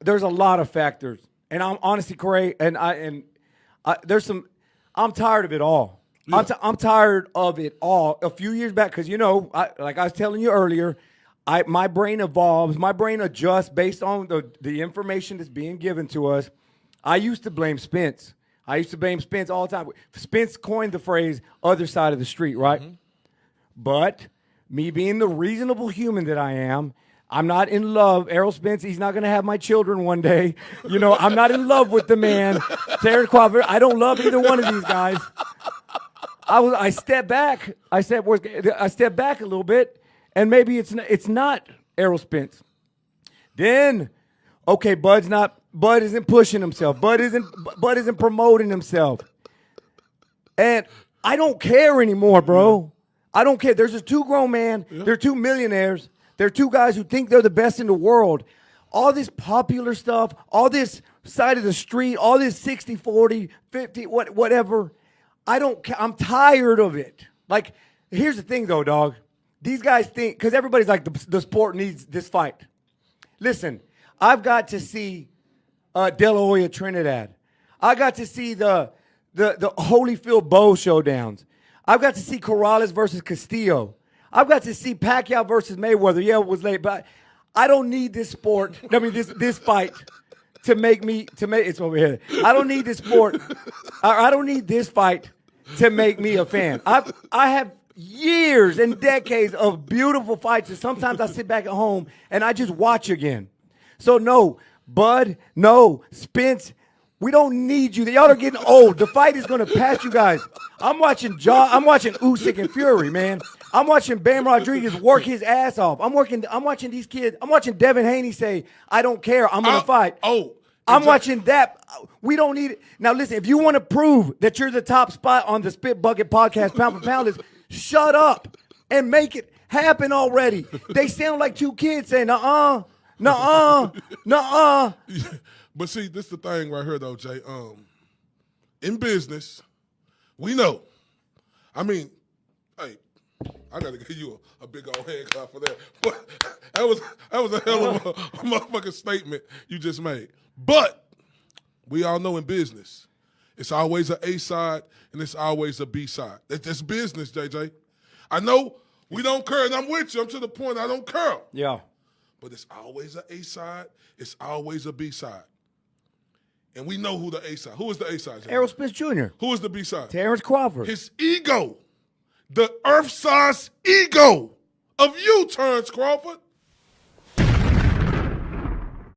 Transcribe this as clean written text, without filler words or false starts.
there's a lot of factors, and I'm honestly, Corey, there's some. I'm tired of it all. Yeah. I'm tired of it all. A few years back, because like I was telling you earlier, my brain evolves, my brain adjusts based on the information that's being given to us. I used to blame Spence. I used to blame Spence all the time. Spence coined the phrase "other side of the street," right? Mm-hmm. But me being the reasonable human that I am, I'm not in love. Errol Spence, he's not going to have my children one day. I'm not in love with the man. Spence-Crawford, I don't love either one of these guys. I stepped back. I stepped back a little bit, and maybe it's not Errol Spence. Then, okay, Bud isn't pushing himself. Bud isn't promoting himself. And I don't care anymore, bro. I don't care. There's just two grown men. Yeah. They're two millionaires. They're two guys who think they're the best in the world. All this popular stuff, all this side of the street, all this 60, 40, 50, whatever. I'm tired of it. Like, here's the thing, though, dog. These guys think, because everybody's like, the sport needs this fight. Listen, I've got to see De La Hoya Trinidad. I got to see the Holyfield Bow showdowns. I've got to see Corrales versus Castillo. I've got to see Pacquiao versus Mayweather. Yeah, it was late, but I don't need this sport. This fight to make it's over here. I don't need this sport. I don't need this fight to make me a fan. I have years and decades of beautiful fights, and sometimes I sit back at home and I just watch again. So no, Bud, no, Spence. We don't need you. Y'all are getting old. The fight is going to pass you guys. I'm watching Usyk and Fury, man. I'm watching Bam Rodriguez work his ass off. I'm watching these kids. I'm watching Devin Haney say, I don't care. I'm going to fight. I'm watching that. We don't need it. Now, listen, if you want to prove that you're the top spot on the Spit Bucket podcast, pound for pound list, shut up and make it happen already. They sound like two kids saying, nuh-uh, nuh-uh, nuh-uh. But see, this is the thing right here, though, Jay. In business, we know. I mean, hey, I got to give you a big old hand clap for that. But that was a hell of a motherfucking statement you just made. But we all know in business, it's always an A side and it's always a B side. That's business, JJ. I know we don't care, and I'm with you. I'm to the point I don't care. Yeah. But it's always an A side. It's always a B side. And we know who the A side. Who is the A side? Errol Spence Jr. Who is the B side? Spence-Crawford. His ego. The earth-size ego of you, Spence-Crawford.